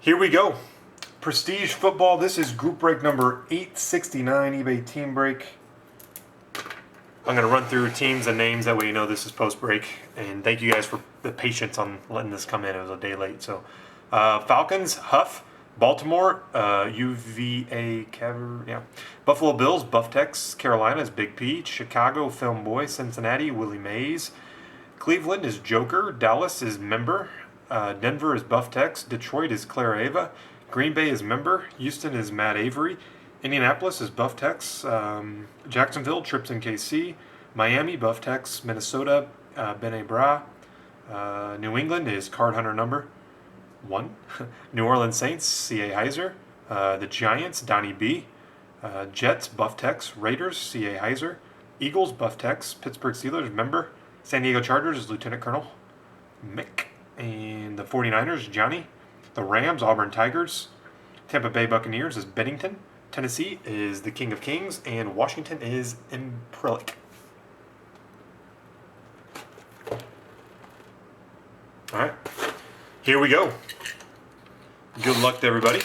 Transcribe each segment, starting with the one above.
Here we go. Prestige football. This is group break number 869, eBay team break. I'm going to run through teams and names, that way you know this is post break. And thank you guys for the patience on letting this come in. It was a day late. So, Falcons, Huff. Baltimore, UVA Cavalry, yeah. Buffalo Bills, Buff Tex. Carolina is Big Pete. Chicago, Film Boy. Cincinnati, Willie Mays. Cleveland is Joker. Dallas is Member. Denver is Buff Tex. Detroit is Clara Ava. Green Bay is Member. Houston is Matt Avery. Indianapolis is Buff Tex. Jacksonville, Trips and KC. Miami, Buff Tex. Minnesota, Bene Bra. New England is Card Hunter number 1. New Orleans Saints, C.A. Heiser. The Giants, Donnie B. Jets, Buff Tex. Raiders, C.A. Heiser. Eagles, Buff Tex. Pittsburgh Steelers, Member. San Diego Chargers is Lieutenant Colonel Mick. And the 49ers, Johnny. The Rams, Auburn Tigers. Tampa Bay Buccaneers is Bennington. Tennessee is the King of Kings. And Washington is Imprelic. All right. Here we go. Good luck to everybody.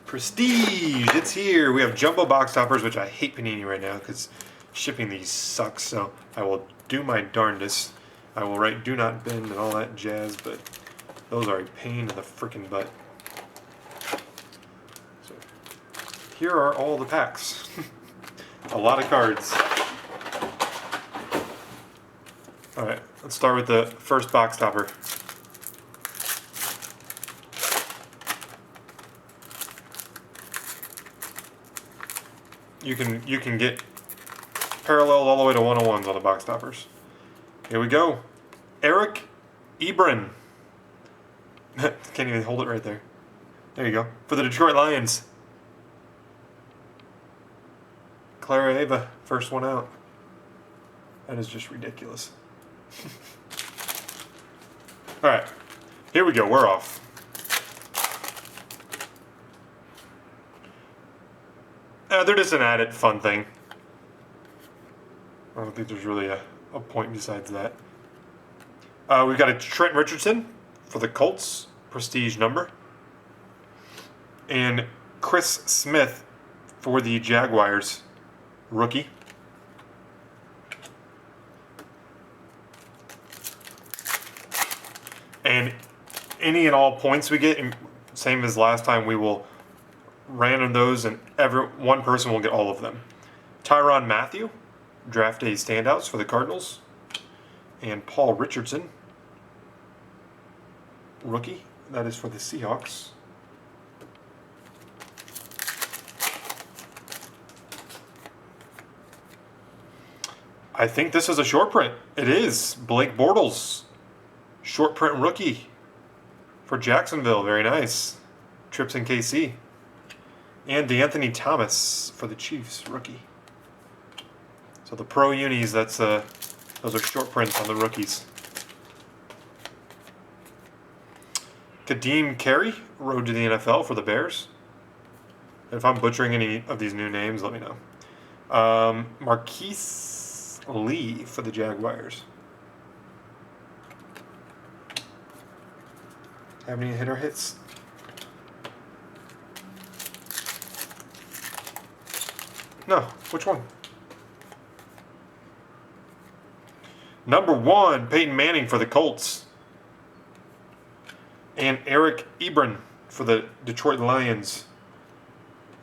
Prestige, it's here. We have jumbo box toppers, which I hate Panini right now because shipping these sucks. So I will do my darndest. I will write do not bend and all that jazz, but those are a pain in the freaking butt. So here are all the packs. A lot of cards. All right, let's start with the first box topper. You can get parallels all the way to 101s on the box toppers. Here we go. Eric Ebron. Can't even hold it right there. There you go. For the Detroit Lions. Clara Ava, first one out. That is just ridiculous. All right, here we go. We're off. They're just an added fun thing. I don't think there's really a point besides that. We've got a Trent Richardson for the Colts, prestige number. And Chris Smith for the Jaguars, rookie. And any and all points we get, same as last time, we will random those, and one person will get all of them. Tyrann Mathieu, draft day standouts for the Cardinals. And Paul Richardson, rookie. That is for the Seahawks. I think this is a short print. It is. Blake Bortles, short print rookie for Jacksonville. Very nice. Trips in KC. And DeAnthony Thomas for the Chiefs, rookie. So the pro unis, those are short prints on the rookies. Kadeem Carey, road to the NFL for the Bears. If I'm butchering any of these new names, let me know. Marquise Lee for the Jaguars. Have any hitter hits? No. Which one? Number 1, Peyton Manning for the Colts. And Eric Ebron for the Detroit Lions.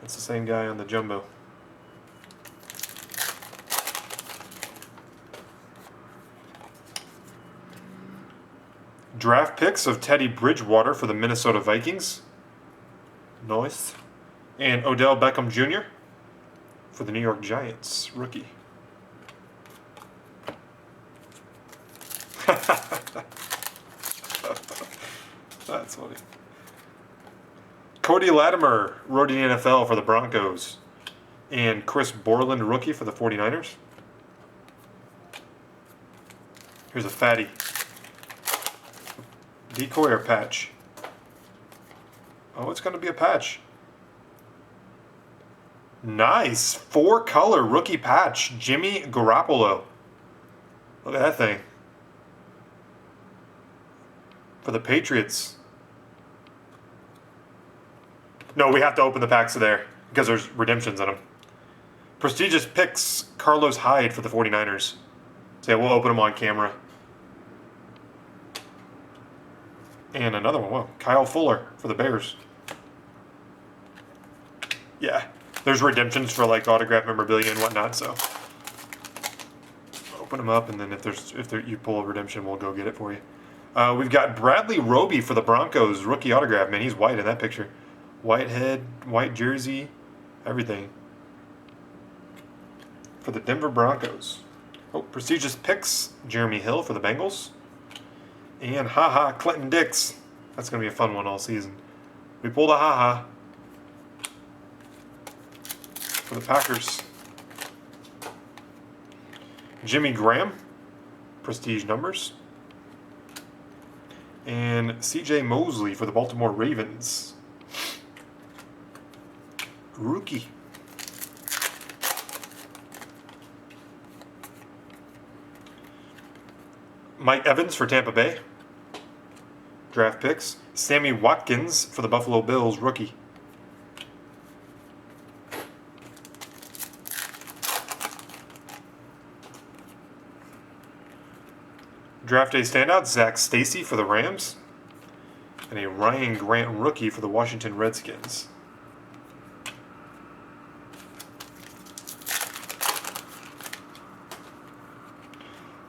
That's the same guy on the jumbo. Draft picks of Teddy Bridgewater for the Minnesota Vikings. Nice. And Odell Beckham Jr. for the New York Giants, rookie. That's funny. Cody Latimer, road to the NFL for the Broncos. And Chris Borland, rookie for the 49ers. Here's a fatty. Decoy or patch? Oh, it's going to be a patch. Nice. 4-color rookie patch. Jimmy Garoppolo. Look at that thing. for the Patriots. No, we have to open the packs there because there's redemptions in them. Prestigious Picks, Carlos Hyde for the 49ers. So yeah, we'll open them on camera. And another one, whoa, Kyle Fuller for the Bears. Yeah, there's redemptions for like autograph memorabilia and whatnot, so open them up, and then if you pull a redemption, we'll go get it for you. We've got Bradley Roby for the Broncos, rookie autograph. Man, he's white in that picture. White head, white jersey, everything. For the Denver Broncos. Oh, Prestigious Picks, Jeremy Hill for the Bengals. And Clinton Dix. That's going to be a fun one all season. We pulled a for the Packers. Jimmy Graham, Prestige numbers. And C.J. Mosley for the Baltimore Ravens. Rookie. Mike Evans for Tampa Bay. Draft picks. Sammy Watkins for the Buffalo Bills, rookie. Draft day standout, Zach Stacy for the Rams. And a Ryan Grant rookie for the Washington Redskins.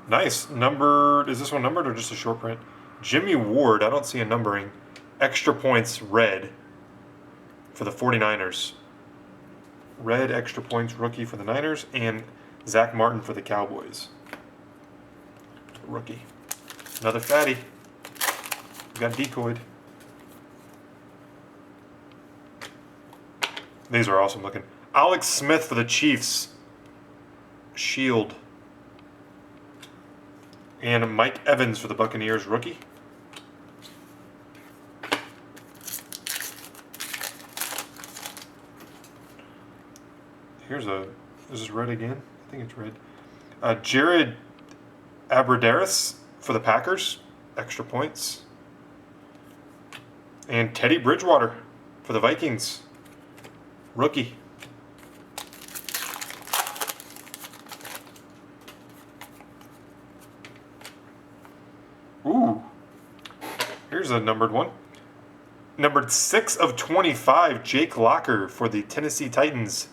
Nice. Numbered. Is this one numbered or just a short print? Jimmy Ward. I don't see a numbering. Extra points red for the 49ers. Red extra points rookie for the Niners. And Zach Martin for the Cowboys. Rookie. Another fatty. We got decoyed. These are awesome looking. Alex Smith for the Chiefs. Shield. And Mike Evans for the Buccaneers, rookie. Here's a, is this red again? I think it's red. Jared Abbrederis for the Packers, extra points. And Teddy Bridgewater for the Vikings, rookie. Ooh, here's a numbered one. Numbered 6 of 25, Jake Locker for the Tennessee Titans.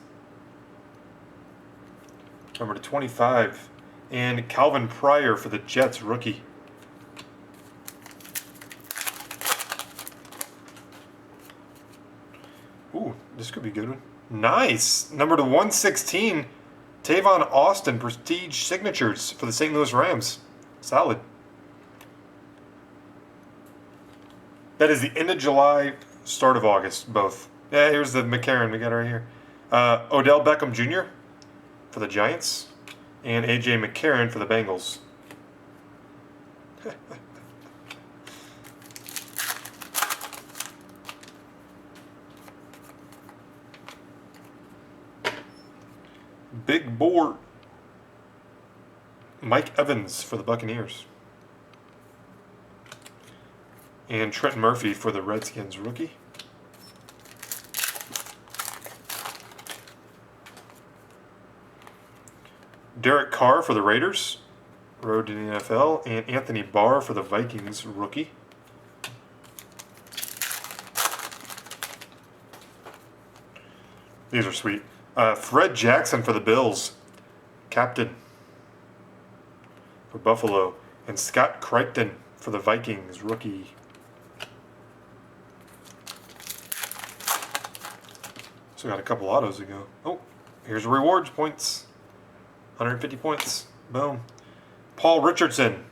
Number 25. And Calvin Pryor for the Jets, rookie. Ooh, this could be a good one. Nice. Number 116, Tavon Austin, Prestige Signatures for the St. Louis Rams. Solid. That is the end of July, start of August, both. Yeah, here's the McCarron we got right here. Odell Beckham Jr. for the Giants. And A.J. McCarron for the Bengals. Big board. Mike Evans for the Buccaneers. And Trent Murphy for the Redskins, rookie. Derek Carr for the Raiders, road to the NFL. And Anthony Barr for the Vikings, rookie. These are sweet. Fred Jackson for the Bills, captain for Buffalo. And Scott Crichton for the Vikings, rookie. So got a couple autos to go. Oh, here's the rewards points. 150 points. Boom. Paul Richardson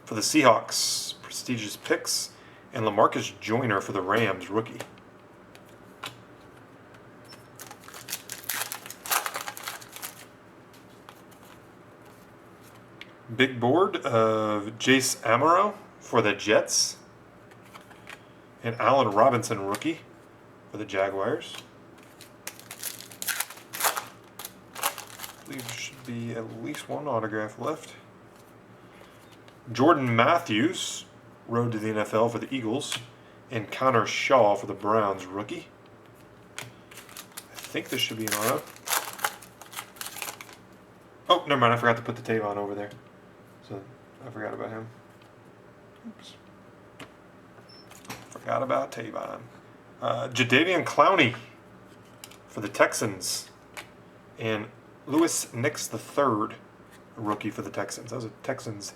for the Seahawks. Prestigious picks. And LaMarcus Joyner for the Rams, rookie. Big board of Jace Amaro for the Jets. And Allen Robinson, rookie for the Jaguars. I believe there should be at least one autograph left. Jordan Matthews, Road to the NFL for the Eagles. And Connor Shaw for the Browns, rookie. I think this should be an auto. Oh, never mind. I forgot to put the Tavon over there. So I forgot about him. Oops. Forgot about Tavon. Jadeveon Clowney for the Texans. And Louis Nix III, rookie for the Texans. That was a Texans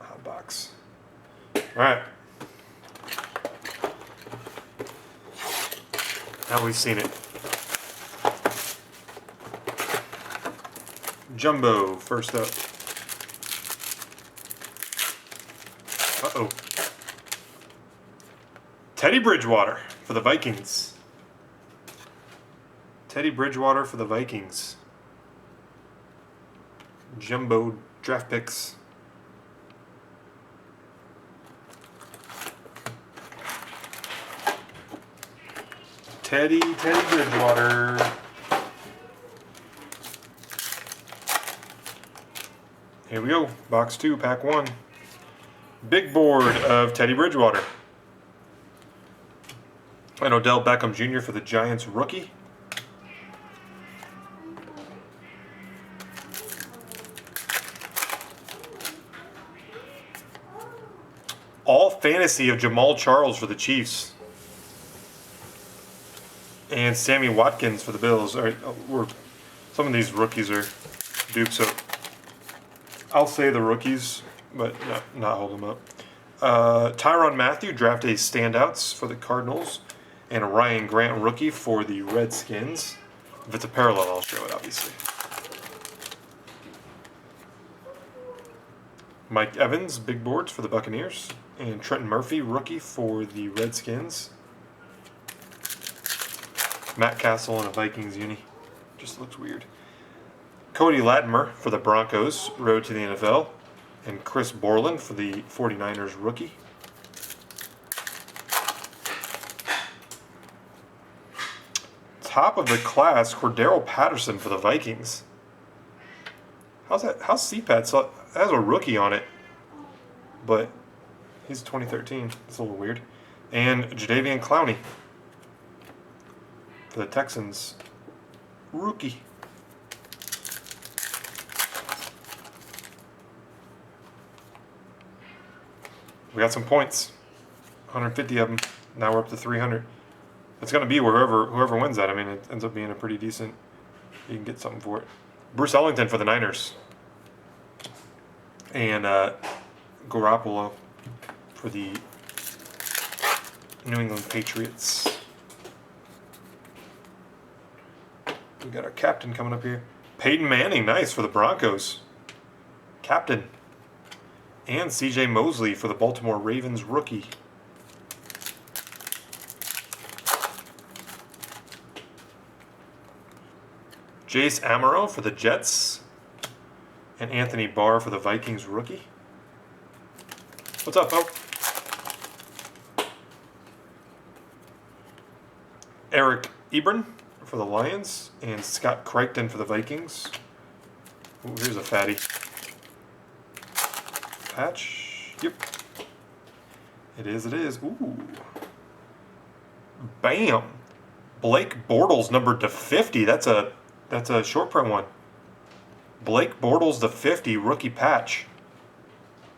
hot box. All right. Now we've seen it. Jumbo, first up. Uh-oh. Teddy Bridgewater for the Vikings. Teddy Bridgewater for the Vikings. Jumbo draft picks. Teddy Bridgewater. Here we go. Box 2, pack 1. Big board of Teddy Bridgewater. And Odell Beckham Jr. for the Giants, rookie. All fantasy of Jamal Charles for the Chiefs. And Sammy Watkins for the Bills. All right, some of these rookies are dupes, so I'll say the rookies, but not hold them up. Tyrann Mathieu, draft day standouts for the Cardinals. And a Ryan Grant rookie for the Redskins. If it's a parallel, I'll show it, obviously. Mike Evans, big boards for the Buccaneers. And Trenton Murphy, rookie for the Redskins. Matt Castle in a Vikings uni. Just looks weird. Cody Latimer for the Broncos, road to the NFL. And Chris Borland for the 49ers, rookie. Top of the class, Cordero Patterson for the Vikings. How's CPAT? So it has a rookie on it, but he's 2013. It's a little weird. And Jadeveon Clowney for the Texans, rookie. We got some points. 150 of them. Now we're up to 300. It's going to be whoever wins that. I mean, it ends up being a pretty decent. You can get something for it. Bruce Ellington for the Niners. And Garoppolo for the New England Patriots. We got our captain coming up here. Peyton Manning, nice, for the Broncos. Captain. And C.J. Mosley for the Baltimore Ravens, rookie. Jace Amaro for the Jets. And Anthony Barr for the Vikings, rookie. What's up, folks? Eric Ebron for the Lions. And Scott Crichton for the Vikings. Ooh, here's a fatty. Patch. Yep. It is. Ooh. Bam. Blake Bortles numbered to 50. That's a short print one. Blake Bortles to 50, rookie patch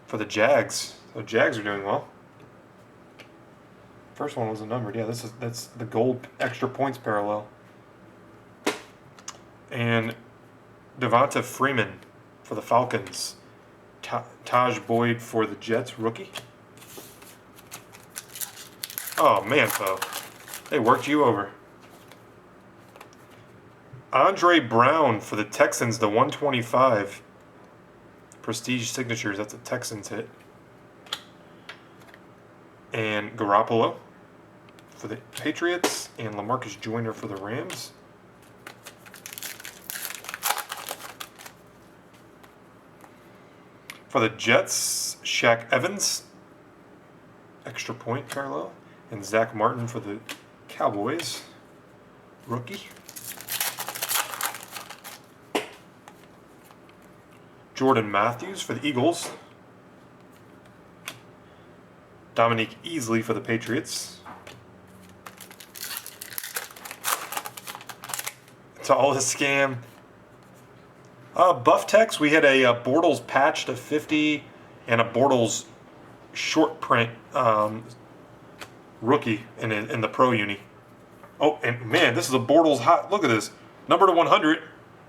for the Jags. So Jags are doing well. First one wasn't numbered. Yeah, that's the gold extra points parallel. And Devonta Freeman for the Falcons. Taj Boyd for the Jets, rookie. Oh man, Poe, they worked you over. Andre Brown for the Texans, the 125. Prestige signatures, that's a Texans hit. And Garoppolo for the Patriots, and LaMarcus Joyner for the Rams. For the Jets, Shaq Evans, extra point parallel. And Zach Martin for the Cowboys, rookie. Jordan Matthews for the Eagles. Dominique Easley for the Patriots. It's all a scam. Buff Tex, we had a Bortles patch to 50 and a Bortles short print rookie in the Pro Uni. Oh, and man, this is a Bortles hot. Look at this. Number to 100,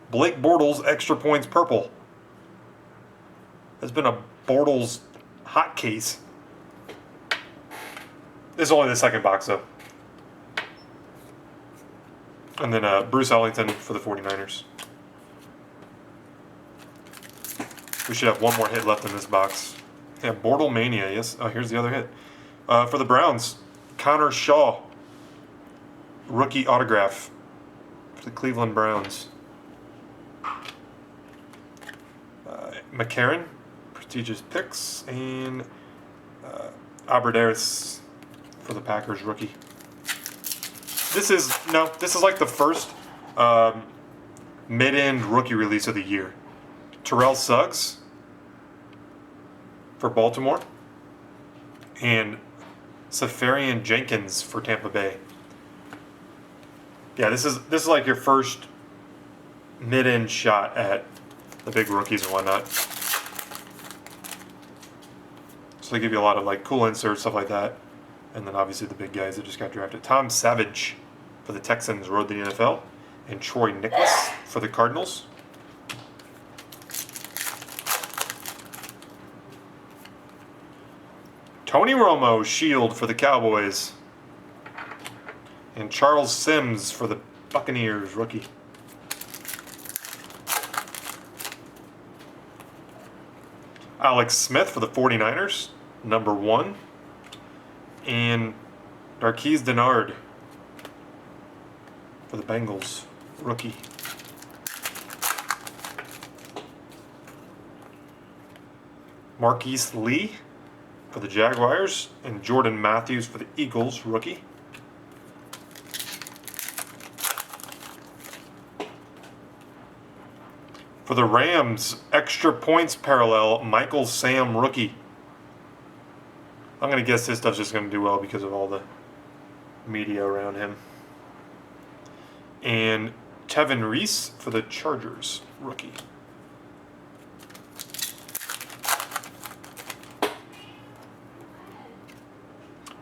Blake Bortles, extra points purple. Has been a Bortles hot case. This is only the second box, though. And then Bruce Ellington for the 49ers. We should have one more hit left in this box. Yeah, Bortle Mania, yes. Oh, here's the other hit. For the Browns, Connor Shaw. Rookie autograph for the Cleveland Browns. McCarron, prestigious picks. And Aberderis for the Packers rookie. This is like the first mid-end rookie release of the year. Terrell Suggs for Baltimore and Safarian Jenkins for Tampa Bay. Yeah, this is like your first mid-end shot at the big rookies and whatnot. So they give you a lot of like cool inserts, stuff like that. And then obviously the big guys that just got drafted. Tom Savage for the Texans rode the NFL. And Troy Nicholas for the Cardinals. Tony Romo, Shield for the Cowboys. And Charles Sims for the Buccaneers, rookie. Alex Smith for the 49ers, number 1. And Darqueze Dennard for the Bengals, rookie. Marquise Lee for the Jaguars, and Jordan Matthews for the Eagles, rookie. For the Rams, extra points parallel, Michael Sam, rookie. I'm going to guess this stuff's just going to do well because of all the media around him. And Tevin Reese for the Chargers, rookie.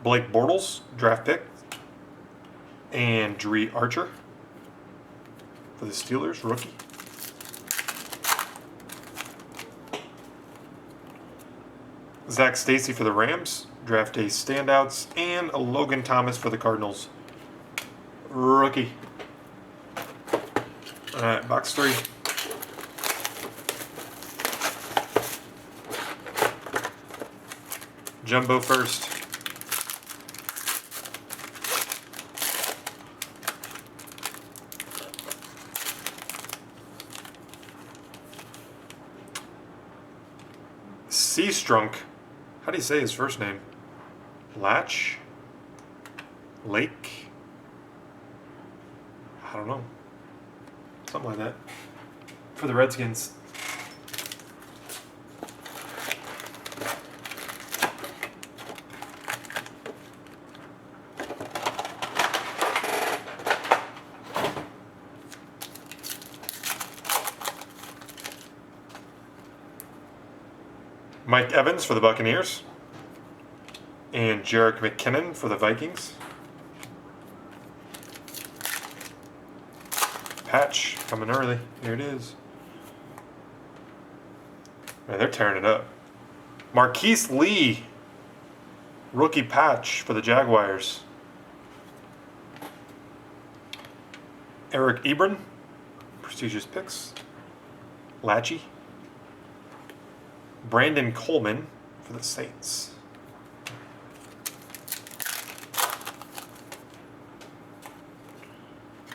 Blake Bortles, draft pick. And Dree Archer for the Steelers, rookie. Zach Stacy for the Rams, draft day standouts, and Logan Thomas for the Cardinals, rookie. All right, box 3. Jumbo first. Seastrunk. How do you say his first name? Lake? I don't know. Something like that. For the Redskins. Mike Evans for the Buccaneers. And Jerick McKinnon for the Vikings. Patch coming early. Here it is. Man, they're tearing it up. Marquise Lee. Rookie patch for the Jaguars. Eric Ebron. Prestigious picks. Lachey. Brandon Coleman for the Saints.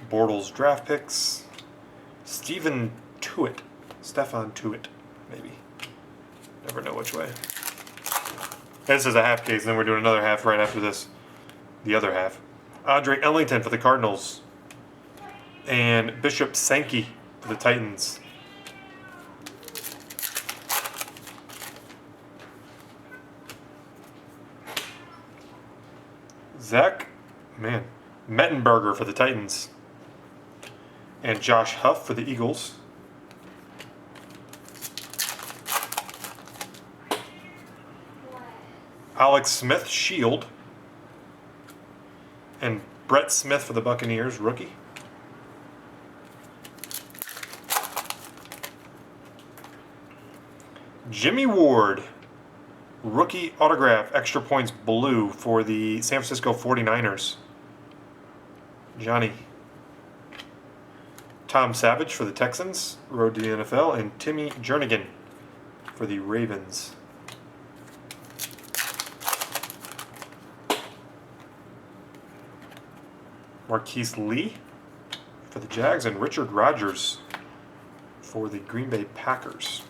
Bortles draft picks. Stefan Tuitt, maybe. Never know which way. This is a half case, and then we're doing another half right after this. The other half. Andre Ellington for the Cardinals. And Bishop Sankey for the Titans. Zach, Mettenberger for the Titans. And Josh Huff for the Eagles. Alex Smith, Shield. And Brett Smith for the Buccaneers, rookie. Jimmy Ward, rookie autograph, extra points blue for the San Francisco 49ers. Johnny. Tom Savage for the Texans, road to the NFL, and Timmy Jernigan for the Ravens. Marquise Lee for the Jags, and Richard Rodgers for the Green Bay Packers.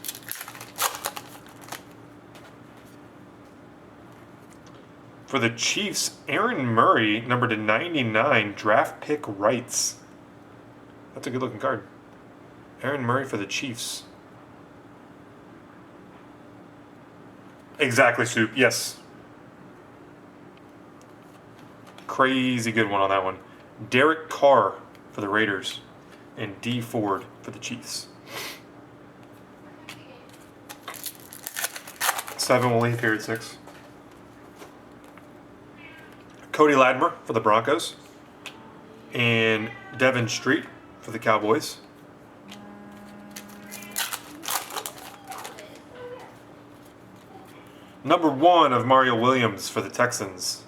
For the Chiefs, Aaron Murray, number to 99, draft pick rights. That's a good looking card. Aaron Murray for the Chiefs. Exactly, Soup. Yes. Crazy good one on that one. Derek Carr for the Raiders. And D Ford for the Chiefs. 7 will leave here at 6. Cody Latimer for the Broncos. And Devin Street for the Cowboys. Number 1 of Mario Williams for the Texans.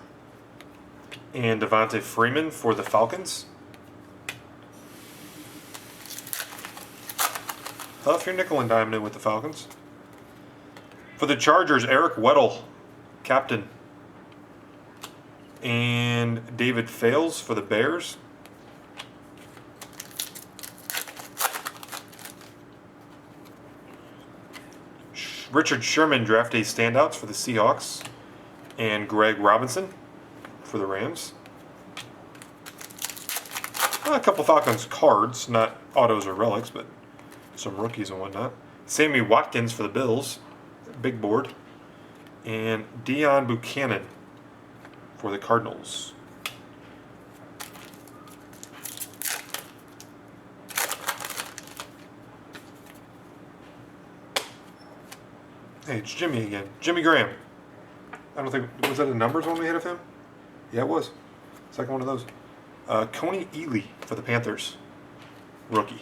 And Devontae Freeman for the Falcons. Huff, you're nickel and diming in with the Falcons. For the Chargers, Eric Weddle, captain. And David Fales for the Bears. Richard Sherman, draft day standouts for the Seahawks. And Greg Robinson for the Rams. A couple Falcons cards, not autos or relics, but some rookies and whatnot. Sammy Watkins for the Bills, big board. And Deion Buchanan for the Cardinals. Hey, it's Jimmy again. Jimmy Graham. I don't think, was that the numbers one we had of him? Yeah, it was. Second one of those. Coney Ely for the Panthers. Rookie.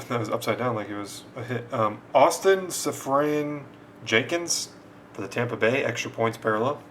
That was upside down like it was a hit. Austin Safran Jenkins for the Tampa Bay, extra points parallel.